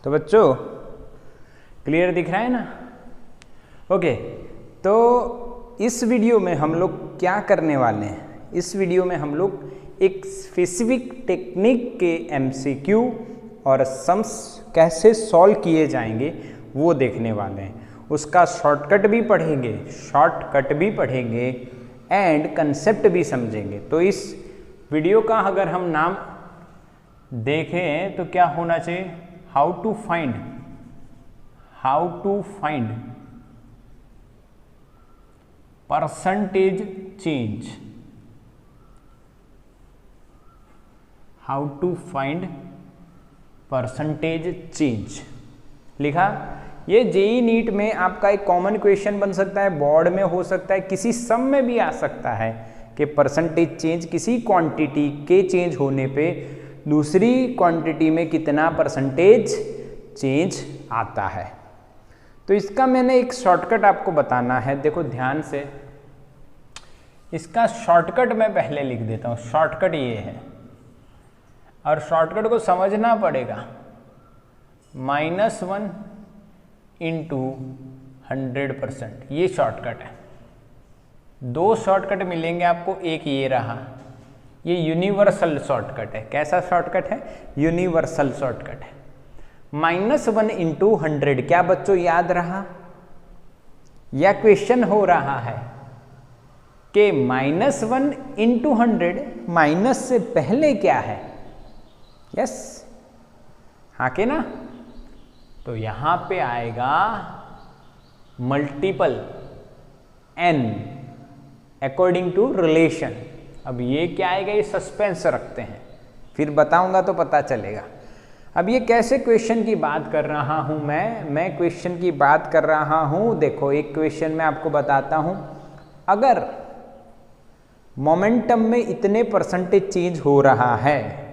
तो बच्चों क्लियर दिख रहा है ना? ओके, तो इस वीडियो में हम लोग क्या करने वाले हैं? इस वीडियो में हम लोग एक स्पेसिफिक टेक्निक के एमसीक्यू और सम्स कैसे सॉल्व किए जाएंगे वो देखने वाले हैं। उसका शॉर्टकट भी पढ़ेंगे एंड कंसेप्ट भी समझेंगे। तो इस वीडियो का अगर हम नाम देखें तो क्या होना चाहिए? How to find percentage change. How to find percentage change लिखा। ये जेई नीट में आपका एक कॉमन क्वेश्चन बन सकता है, बोर्ड में हो सकता है, किसी सम में भी आ सकता है कि परसेंटेज चेंज किसी क्वांटिटी के चेंज होने पे दूसरी क्वांटिटी में कितना परसेंटेज चेंज आता है। तो इसका मैंने एक शॉर्टकट आपको बताना है, देखो ध्यान से। इसका शॉर्टकट मैं पहले लिख देता हूँ। शॉर्टकट ये है और शॉर्टकट को समझना पड़ेगा। -1 इंटू 100%, ये शॉर्टकट है। दो शॉर्टकट मिलेंगे आपको, एक ये रहा, ये यूनिवर्सल शॉर्टकट है। कैसा शॉर्टकट है? यूनिवर्सल शॉर्टकट है। -1 इंटू 100 क्या बच्चों याद रहा? या क्वेश्चन हो रहा है कि -1 इंटू 100 माइनस से पहले क्या है? यस, हाँ के ना? तो यहां पे आएगा multiple n according to relation. अब ये क्या आएगा? ये सस्पेंस रखते हैं, फिर बताऊंगा तो पता चलेगा। अब ये कैसे क्वेश्चन की बात कर रहा हूं मैं क्वेश्चन की बात कर रहा हूं। देखो एक क्वेश्चन मैं आपको बताता हूं। अगर मोमेंटम में इतने परसेंटेज चेंज हो रहा है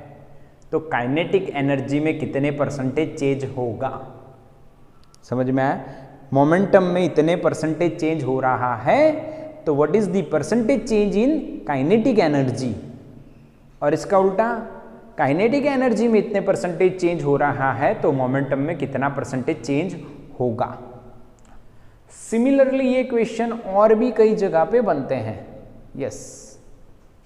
तो काइनेटिक एनर्जी में कितने परसेंटेज चेंज होगा? समझ में आया? मोमेंटम में इतने परसेंटेज चेंज हो रहा है तो what is the percentage change in kinetic energy. और इसका उल्टा, काइनेटिक एनर्जी में इतने परसेंटेज चेंज हो रहा है तो मोमेंटम में कितना परसेंटेज चेंज होगा। सिमिलरली ये क्वेश्चन और भी कई जगह पे बनते हैं।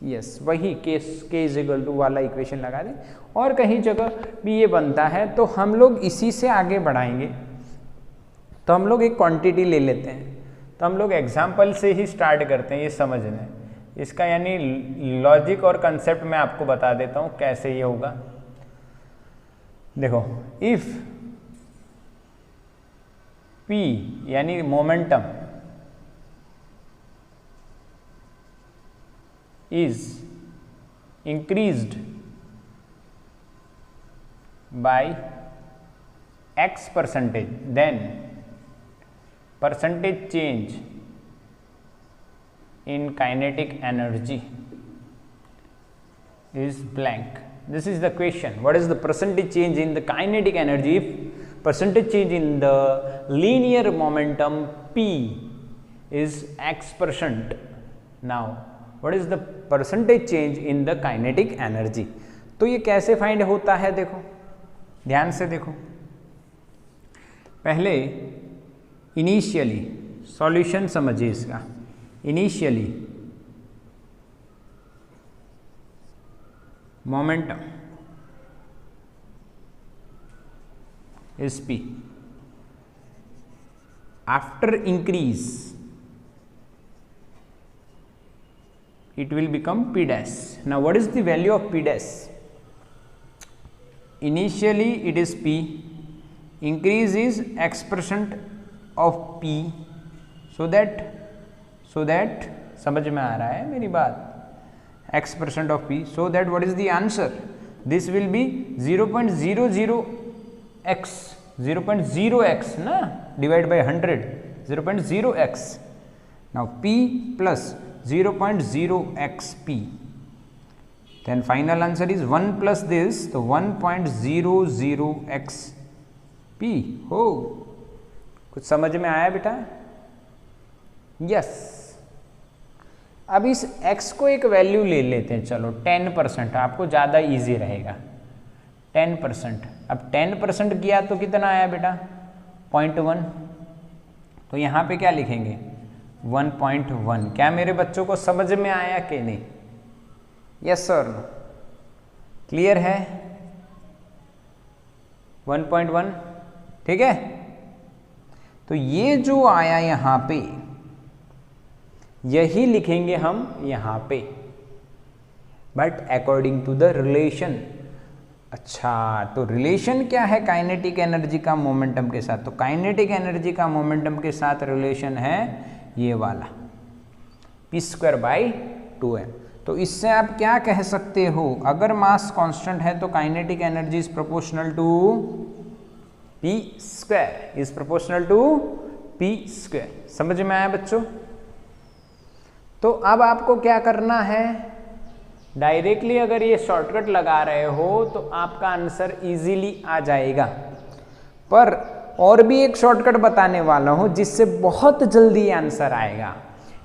यस, वही के इज इक्वल टू वाला इक्वेशन लगा दें, और कहीं जगह भी ये बनता है। तो हम लोग इसी से आगे बढ़ाएंगे। तो हम लोग एक क्वांटिटी ले लेते हैं, तो हम लोग एग्जाम्पल से ही स्टार्ट करते हैं ये समझने। इसका यानी लॉजिक और कंसेप्ट मैं आपको बता देता हूँ कैसे ये होगा। देखो, इफ P यानी momentum is increased by x percentage, then percentage change in kinetic energy is blank. This is the question. What is the percentage change in the kinetic energy if percentage change in the linear momentum P is x%? Now what is the percentage change in the kinetic energy? तो ये कैसे find होता है? देखो ध्यान से देखो। पहले इनिशियली सॉल्यूशन समझिए इसका। Initially momentum is P, after increase it will become P dash. Now what is the value of P dash? Initially it is P, increase is x% of P, so that समझ में आ रहा है मेरी बात? x% of P, so that what is the answer? This will be 0.00x, 0.0x ना, divide by 100, 0.0x. Now P plus 0.0xp, then final answer is 1 plus this, तो 1.00xp हो। कुछ समझ में आया बेटा? यस। अब इस x को एक वैल्यू ले लेते हैं, चलो 10%, आपको ज़्यादा इजी रहेगा। 10%। अब 10% किया तो कितना आया बेटा 0.1, तो यहाँ पे क्या लिखेंगे 1.1। क्या मेरे बच्चों को समझ में आया कि नहीं? Yes sir no? क्लियर है? 1.1 ठीक है। तो ये जो आया यहाँ पे यही लिखेंगे हम यहाँ पे, but according to the relation. अच्छा, तो रिलेशन क्या है काइनेटिक एनर्जी का मोमेंटम के साथ? तो काइनेटिक एनर्जी का मोमेंटम के साथ रिलेशन है ये वाला p²/2m। तो इससे आप क्या कह सकते हो? अगर मास कांस्टेंट है तो kinetic energy is proportional to p², is proportional to p²। समझ में आया बच्चों? तो अब आपको क्या करना है, डायरेक्टली अगर ये शॉर्टकट लगा रहे हो तो आपका आंसर इजीली आ जाएगा, पर और भी एक शॉर्टकट बताने वाला हूं जिससे बहुत जल्दी आंसर आएगा।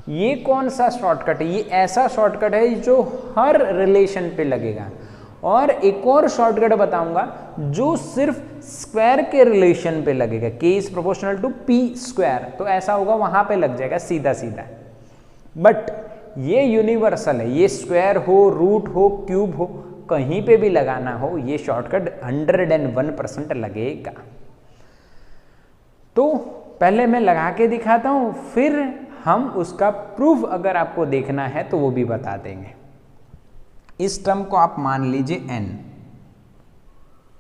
ये कौन सा शॉर्टकट है? ये ऐसा शॉर्टकट है जो हर रिलेशन पे लगेगा। और एक और शॉर्टकट बताऊंगा जो सिर्फ स्क्वायर के रिलेशन पे लगेगा, k is proportional to p²। तो ऐसा होगा वहां पे लग जाएगा सीधा सीधा, बट ये यूनिवर्सल है, ये स्क्वायर हो, रूट हो, क्यूब हो, कहीं पे भी लगाना हो ये शॉर्टकट 101% लगेगा। तो पहले मैं लगा के दिखाता हूं, फिर हम उसका प्रूफ अगर आपको देखना है तो वो भी बता देंगे। इस टर्म को आप मान लीजिए n।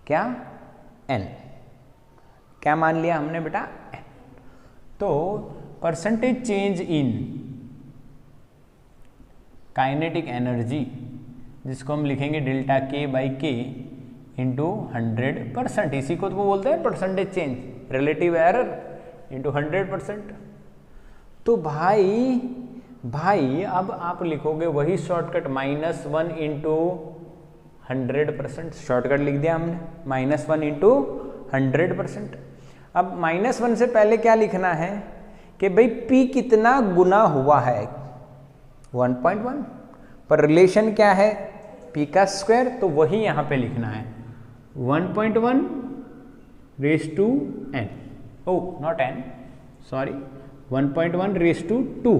क्या? n। क्या मान लिया हमने बेटा? n। तो percentage change in kinetic energy, जिसको हम लिखेंगे डेल्टा k/k इंटू 100%, इसी को तो वो बोलते हैं percentage change, relative error into 100%। तो भाई अब आप लिखोगे वही शॉर्टकट -1 इंटू 100%, शॉर्टकट लिख दिया हमने -1 इंटू 100%। अब -1 से पहले क्या लिखना है कि भाई p कितना गुना हुआ है 1.1, पर रिलेशन क्या है p का स्क्वायर, तो वही यहां पे लिखना है 1.1 raise to n, not n, sorry 1.1 raise to 2।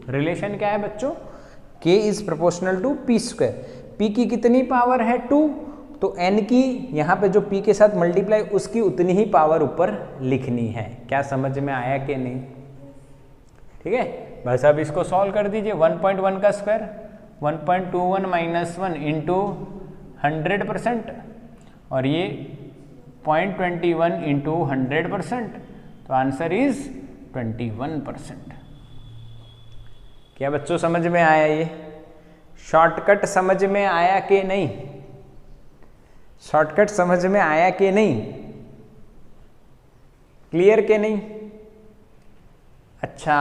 Relation क्या है बच्चों? k is proportional to p²। p की कितनी पावर है 2, तो n की यहाँ पे जो p के साथ मल्टीप्लाई उसकी उतनी ही पावर ऊपर लिखनी है। क्या समझ में आया कि नहीं? ठीक है, बस अब इसको सॉल्व कर दीजिए। 1.1 का स्क्वायर 1.21 - 1 इंटू 100%, और ये 0.21 इंटू 100%, तो आंसर इज 21%। क्या बच्चों समझ में आया? ये शॉर्टकट समझ में आया कि नहीं? शॉर्टकट समझ में आया कि नहीं? क्लियर कि नहीं? अच्छा,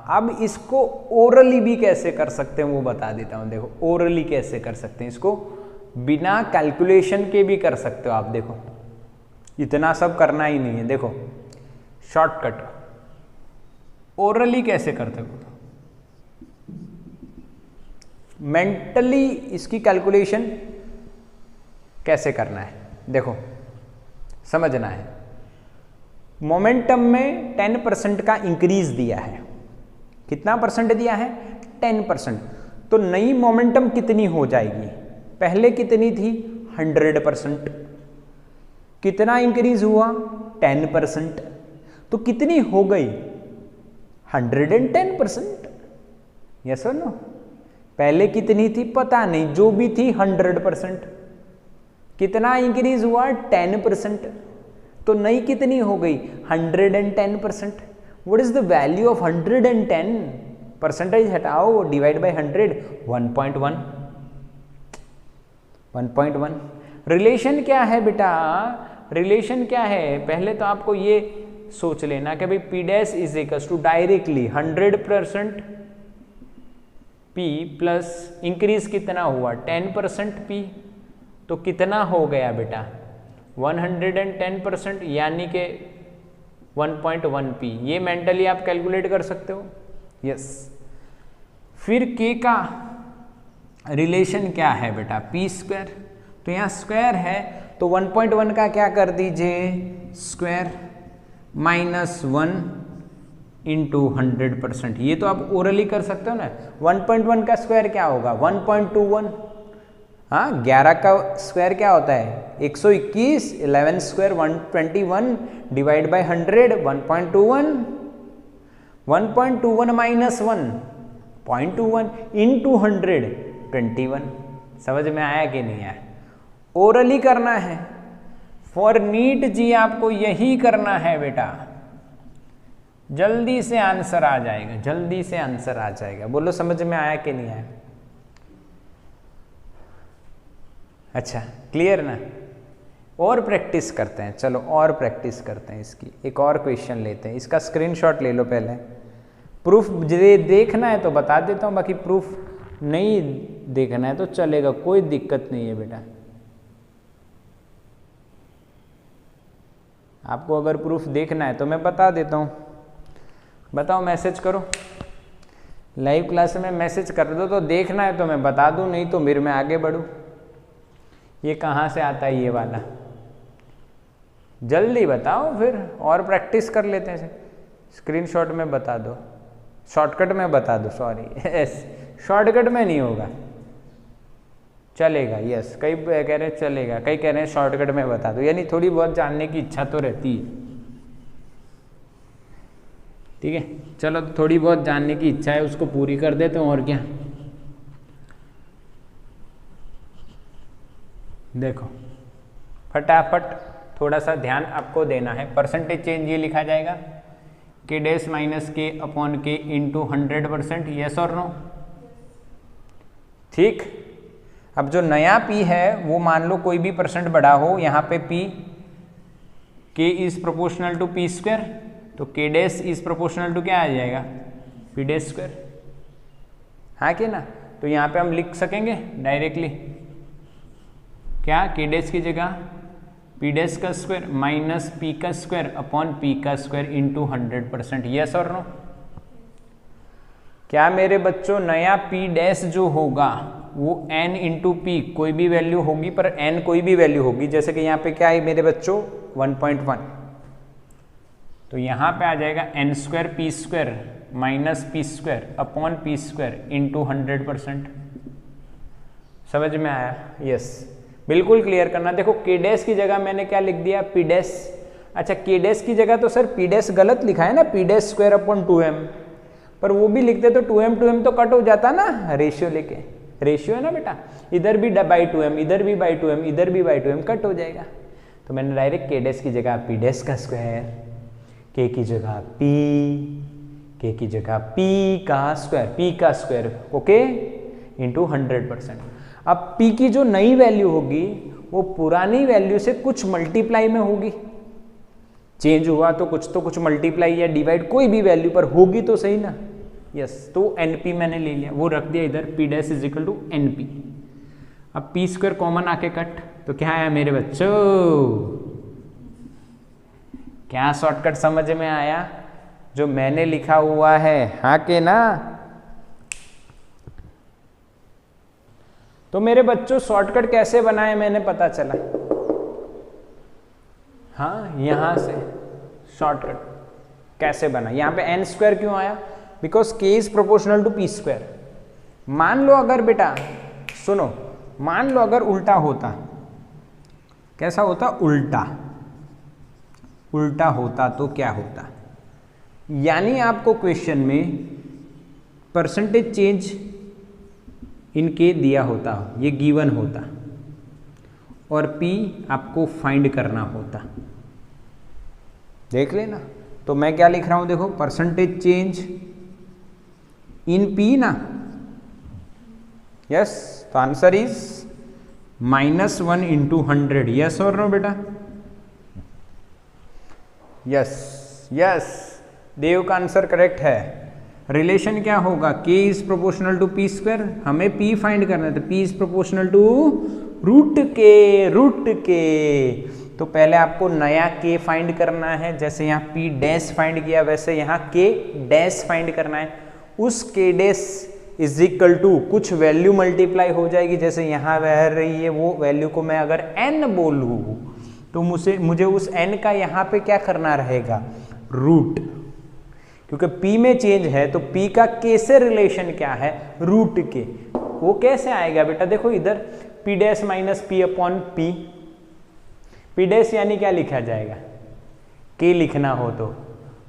अब इसको ओरली भी कैसे कर सकते हैं वो बता देता हूं। देखो ओरली कैसे कर सकते हैं इसको, बिना कैलकुलेशन के भी कर सकते हो आप। देखो इतना सब करना ही नहीं है। देखो शॉर्टकट ओरली कैसे करते हो, मेंटली इसकी कैलकुलेशन कैसे करना है। देखो समझना है, मोमेंटम में 10% का इंक्रीज दिया है। कितना परसेंट दिया है? 10%। तो नई मोमेंटम कितनी हो जाएगी? पहले कितनी थी? 100%। कितना इंक्रीज हुआ? 10%। तो कितनी हो गई? 110%। यस और नो? पहले कितनी थी पता नहीं, जो भी थी 100%। कितना इंक्रीज हुआ? 10%। तो नई कितनी हो गई? 110%। What is the value of 110? Percentage हटाओ, डिवाइड बाय 100, 1.1। 1.1। रिलेशन क्या है बेटा? रिलेशन क्या है? पहले तो आपको ये सोच लेना कि भाई P dash is equals to directly 100% P plus increase कितना हुआ? 10% P। तो कितना हो गया बेटा? 110%, यानी कि 1.1 P। ये मेंटली आप कैलकुलेट कर सकते हो। यस। फिर K का रिलेशन क्या है बेटा? P²। तो यहाँ स्क्वायर है तो 1.1 का क्या कर दीजिए स्क्वायर -1 इंटू 100%। ये तो आप ओरली कर सकते हो ना। 1.1 का स्क्वायर क्या होगा 1.21। हाँ 11 का स्क्वायर क्या होता है 121, 11 square 121 divide by 100 1.21। 1.21 minus 1 0.21 into 100 21। समझ में आया कि नहीं आया? ओरली करना है। फॉर नीट जी आपको यही करना है बेटा, जल्दी से आंसर आ जाएगा, जल्दी से आंसर आ जाएगा। बोलो समझ में आया कि नहीं आया? अच्छा क्लियर ना? और प्रैक्टिस करते हैं, चलो और प्रैक्टिस करते हैं इसकी। एक और क्वेश्चन लेते हैं, इसका स्क्रीनशॉट ले लो पहले। प्रूफ देखना है तो बता देता हूँ, बाकी प्रूफ नहीं देखना है तो चलेगा, कोई दिक्कत नहीं है बेटा। आपको अगर प्रूफ देखना है तो मैं बता देता हूँ। बताओ, मैसेज करो, लाइव क्लास में मैसेज कर दो। तो देखना है तो मैं बता दूँ, नहीं तो फिर मैं आगे बढ़ूँ। ये कहाँ से आता है ये वाला? जल्दी बताओ, फिर और प्रैक्टिस कर लेते हैं। स्क्रीनशॉट में बता दो, शॉर्टकट में बता दो, सॉरी शॉर्टकट में नहीं होगा, चलेगा। यस, कई कह रहे हैं चलेगा, कई कह रहे हैं शॉर्टकट में बता दो। यानी थोड़ी बहुत जानने की इच्छा तो रहती है, ठीक है। चलो तो थोड़ी बहुत जानने की इच्छा है, उसको पूरी कर देते हैं, और क्या। देखो फटाफट थोड़ा सा ध्यान आपको देना है। परसेंटेज चेंज ये लिखा जाएगा k डैश माइनस के अपॉन के इंटू 100%। यस और नो? ठीक। अब जो नया p है वो मान लो कोई भी परसेंट बड़ा हो, यहाँ पे p k is proportional to p square, तो k dash is proportional to क्या आ जाएगा p डैश स्क्वायर। हाँ कि ना? तो यहाँ पे हम लिख सकेंगे डायरेक्टली क्या, k डैश की जगह p डैश का स्क्वायर माइनस p का स्क्वायर अपॉन p का स्क्वायर इंटू 100%। यस और नो? क्या मेरे बच्चों नया p डैश जो होगा वो n इंटू पी कोई भी वैल्यू होगी, पर n कोई भी वैल्यू होगी। जैसे कि यहाँ पे क्या है मेरे बच्चों 1.1, तो यहाँ पे आ जाएगा n square P square minus P square upon P square into 100%। समझ में आया? यस, बिल्कुल क्लियर करना। देखो k डैश की जगह मैंने क्या लिख दिया p डैश। अच्छा k डैश की जगह तो सर p डैश गलत लिखा है ना, p dash square upon 2m, पर वो भी लिखते तो 2m तो कट हो जाता ना, रेशियो लेके। रेशियो है ना बेटा, इधर भी बाई 2m, इधर भी बाई 2m, इधर भी बाई 2m, कट हो जाएगा। तो मैंने डायरेक्ट k डैश की जगह p डैश का स्क्वायर, k की जगह p, k की जगह p का स्क्वायर, ओके, इंटू 100%। अब p की जो नई वैल्यू होगी वो पुरानी वैल्यू से कुछ मल्टीप्लाई में होगी। चेंज हुआ तो कुछ मल्टीप्लाई या डिवाइड कोई भी वैल्यू पर होगी तो सही ना। यस, तो np मैंने ले लिया, वो रख दिया इधर, p dash is equal to np। अब p स्क्वायर कॉमन आके कट, तो क्या आया मेरे बच्चों? क्या शॉर्टकट समझ में आया जो मैंने लिखा हुआ है? हाँ के ना? तो मेरे बच्चों शॉर्टकट कैसे बनाए मैंने पता चला। हाँ, यहां से शॉर्टकट कैसे बना। यहां पे n स्क्वायर क्यों आया? Because k is proportional to p square. मान लो अगर बेटा सुनो, मान लो अगर उल्टा होता, कैसा होता? उल्टा होता तो क्या होता? यानी आपको क्वेश्चन में परसेंटेज चेंज इन के दिया होता, ये गिवन होता, और p आपको फाइंड करना होता। देख लेना। तो मैं क्या लिख रहा हूं, देखो परसेंटेज चेंज इन p ना। यस, तो आंसर इज -1 इंटू 100। यस और नो बेटा? यस, देव का आंसर करेक्ट है। रिलेशन क्या होगा? k is proportional to p square, हमें p फाइंड करना है, तो p is proportional to root k. तो पहले आपको नया k फाइंड करना है, जैसे यहाँ p डैश फाइंड किया वैसे यहाँ k डैश फाइंड करना है। उस k dash is equal to कुछ वैल्यू मल्टीप्लाई हो जाएगी, जैसे यहाँ बह रही है वो वैल्यू को मैं अगर n बोलूँ तो मुझे उस n का यहाँ पे क्या करना रहेगा, रूट, क्योंकि p में चेंज है तो p का k से रिलेशन क्या है, रूट के। वो कैसे आएगा बेटा, देखो इधर p dash minus p upon p, p dash यानी क्या लिखा जाएगा, k लिखना हो तो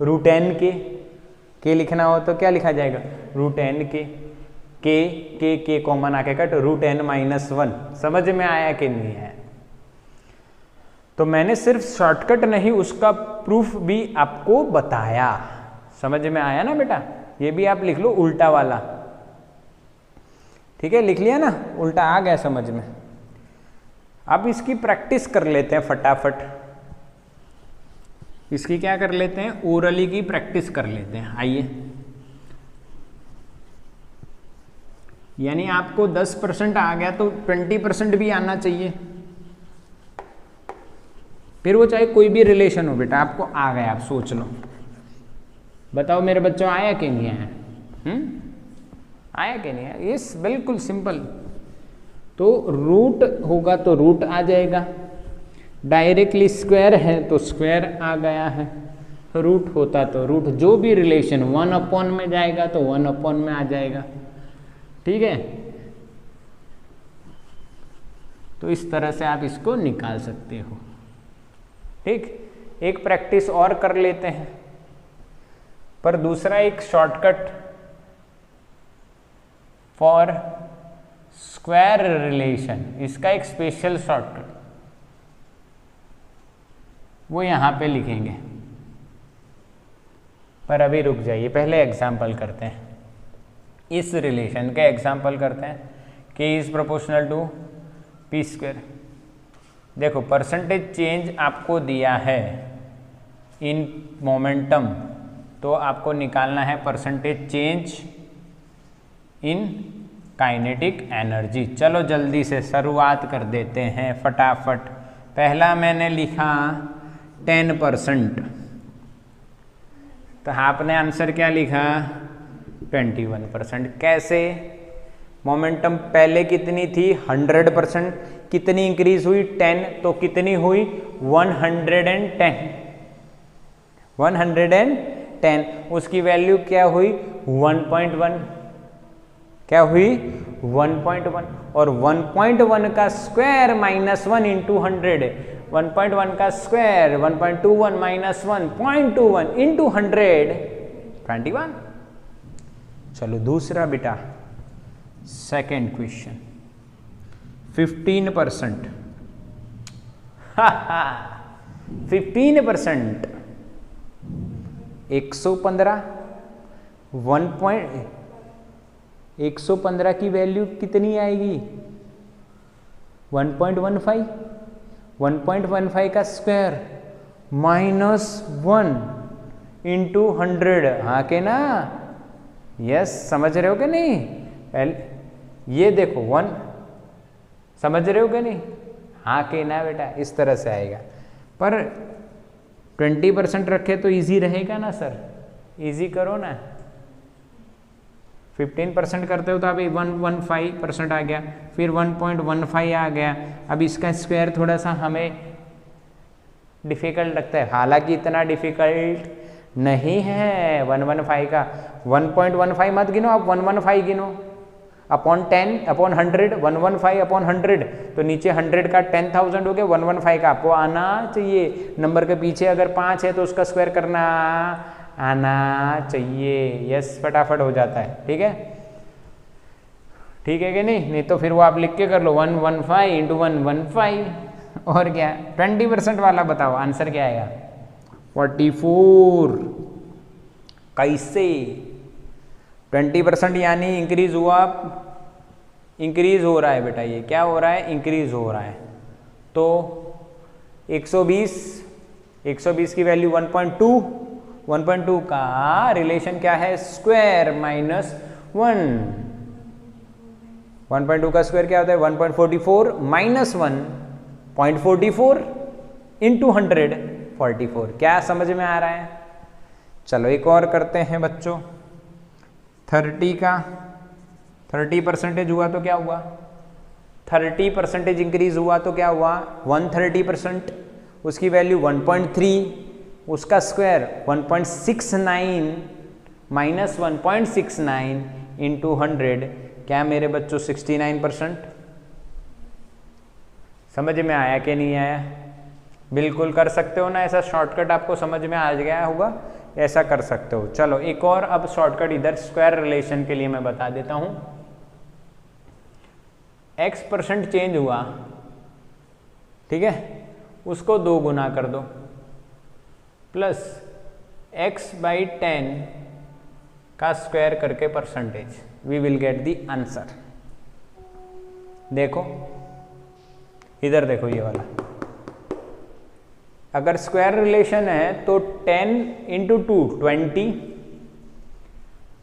रूट n k लिखना हो तो क्या लिखा जाएगा, रूट n k कॉमन आके कट, रूट n माइनस 1। समझ में आया कि नहीं है? तो मैंने सिर्फ शॉर्टकट नहीं, उसका प्रूफ भी आपको बताया। समझ में आया ना बेटा? ये भी आप लिख लो उल्टा वाला, ठीक है, लिख लिया ना, उल्टा आ गया समझ में। अब इसकी प्रैक्टिस कर लेते हैं फटाफट, इसकी क्या कर लेते हैं, ओरली की प्रैक्टिस कर लेते हैं। आइए, यानी आपको 10% आ गया तो 20% भी आना चाहिए, फिर वो चाहे कोई भी रिलेशन हो बेटा, आपको आ गया, आप सोच लो। बताओ मेरे बच्चों, आया कि नहीं आया? आया कि नहीं आया? यस, बिल्कुल सिंपल। तो रूट होगा तो रूट आ जाएगा, डायरेक्टली स्क्वायर है तो स्क्वायर आ गया है, रूट होता तो रूट, जो भी रिलेशन 1 अपॉन में जाएगा तो 1 अपॉन में आ जाएगा, ठीक है। तो इस तरह से आप इसको निकाल सकते हो, ठीक। एक प्रैक्टिस और कर लेते हैं, पर दूसरा एक शॉर्टकट फॉर स्क्वायर रिलेशन, इसका एक स्पेशल शॉर्टकट वो यहां पे लिखेंगे, पर अभी रुक जाइए, पहले एग्जाम्पल करते हैं। इस रिलेशन का एग्जाम्पल करते हैं, k is proportional to p square. देखो परसेंटेज चेंज आपको दिया है इन मोमेंटम, तो आपको निकालना है percentage change in kinetic energy. चलो जल्दी से शुरुआत कर देते हैं फटाफट। पहला मैंने लिखा 10%, तो आपने आंसर क्या लिखा, 21%। कैसे, मोमेंटम पहले कितनी थी 100%, कितनी इंक्रीज हुई 10, तो कितनी हुई 110, 110, उसकी वैल्यू क्या हुई 1.1, क्या हुई 1.1, और 1.1 का स्क्वायर माइनस 1 इंटू 100, 1.1 का स्क्वायर 1.21 माइनस 1.21 इंटू 100, 21। चलो दूसरा बेटा, सेकेंड क्वेश्चन, 15%, 15%, 115, 115 की वैल्यू कितनी आएगी 1.15, 1.15 का स्क्वायर माइनस 1 इंटू 100, हाँ के ना, यस, समझ रहे हो कि नहीं? ये देखो 1, समझ रहे हो कि नहीं? हाँ के ना बेटा, इस तरह से आएगा। पर 20% रखे तो इजी रहेगा ना सर, इजी करो ना। 15% करते हो तो अभी 115% आ गया, फिर 1.15 आ गया। अब इसका स्क्वायर थोड़ा सा हमें डिफिकल्ट लगता है, हालांकि इतना डिफिकल्ट नहीं है 115 का। 1.15 मत गिनो, आप 115 गिनो, अपॉन 10 अपॉन 100, 115 अपॉन 100, तो नीचे 100 का 10,000 हो गया, 115 का आपको आना चाहिए। नंबर के पीछे अगर 5 है तो उसका स्क्वायर करना आना चाहिए। यस, फटाफट हो जाता है, ठीक है, ठीक है कि नहीं? नहीं तो फिर वो आप लिख के कर लो 115 इंटू 115, और क्या 20% वाला बताओ आंसर क्या आएगा 44। कैसे 20% यानी इंक्रीज हुआ, इंक्रीज हो रहा है बेटा, ये क्या हो रहा है, इंक्रीज हो रहा है। तो 120 की वैल्यू 1.2 का रिलेशन क्या है, स्क्वायर माइनस 1। 1.2 का स्क्वायर क्या होता है 1.44 माइनस 1.44 इंटू 144। क्या समझ में आ रहा है? चलो एक और करते हैं बच्चों, 30 का 30% हुआ तो क्या हुआ, 30% इंक्रीज हुआ तो क्या हुआ, 130%, उसकी वैल्यू 1.3, उसका स्क्वायर 1.69 माइनस 1.69 इंटू 100, क्या मेरे बच्चों 69%। समझ में आया कि नहीं आया? बिल्कुल कर सकते हो ना, ऐसा शॉर्टकट आपको समझ में आ गया होगा, ऐसा कर सकते हो। चलो एक और अब शॉर्टकट इधर स्क्वायर रिलेशन के लिए मैं बता देता हूं। x% चेंज हुआ, ठीक है, उसको 2 गुना कर दो प्लस x/10 का स्क्वायर करके percentage, we will get the answer. देखो इधर देखो ये वाला, अगर स्क्वायर रिलेशन है तो 10 इंटू 2 20,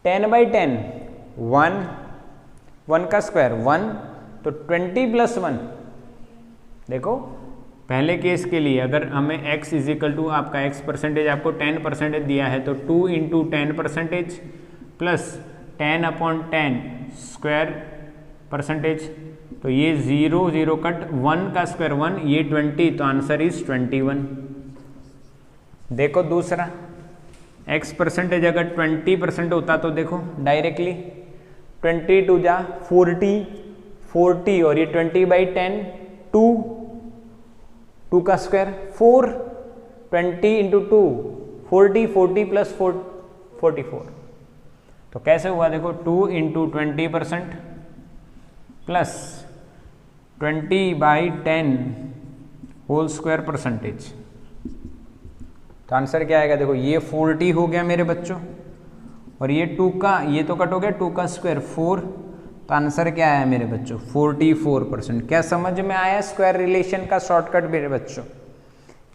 10/10 1, 1 का स्क्वायर 1, तो 20 प्लस 1। देखो पहले केस के लिए अगर हमें x इजिकल टू आपका x% आपको 10% दिया है, तो 2 इंटू 10% प्लस 10/10 स्क्वायर परसेंटेज, तो ये 0 0 कट, 1 का स्क्वायर 1, ये 20, तो आंसर इज 21। देखो दूसरा x% अगर 20% होता तो देखो डायरेक्टली 20 टू जा 40 और ये 20/10 2 का स्क्वायर 4, 20 इंटू 2 40 प्लस 44, तो कैसे हुआ देखो 2 into 20% plus 20/10 whole square percentage, तो आंसर क्या आएगा देखो, ये 40 हो गया मेरे बच्चों, और ये 2 का, ये तो कट हो गया 2 का स्क्वायर 4, तो आंसर क्या आया मेरे बच्चों 44%। क्या समझ में आया स्क्वायर रिलेशन का शॉर्टकट मेरे बच्चों?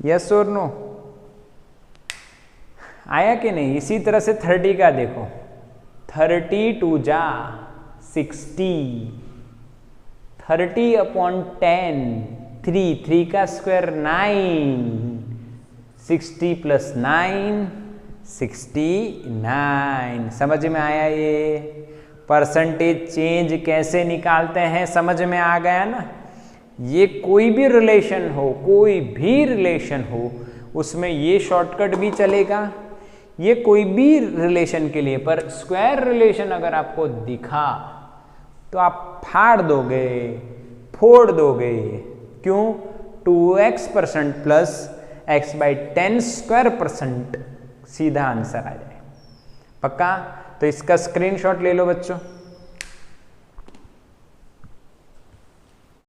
यस और नो? आया कि नहीं? इसी तरह से 30 का देखो, 30 टू जा 60, 30/10 3 का स्क्वायर 9, 60 प्लस 9 69। समझ में आया? ये परसेंटेज चेंज कैसे निकालते हैं समझ में आ गया ना? ये कोई भी रिलेशन हो, कोई भी रिलेशन हो, उसमें ये शॉर्टकट भी चलेगा, ये कोई भी रिलेशन के लिए। पर स्क्वायर रिलेशन अगर आपको दिखा तो आप फाड़ दोगे, फोड़ दोगे। क्यों? 2x% plus x/10 square percent सीधा आंसर आ जाए। पक्का? तो इसका स्क्रीनशॉट ले लो बच्चों।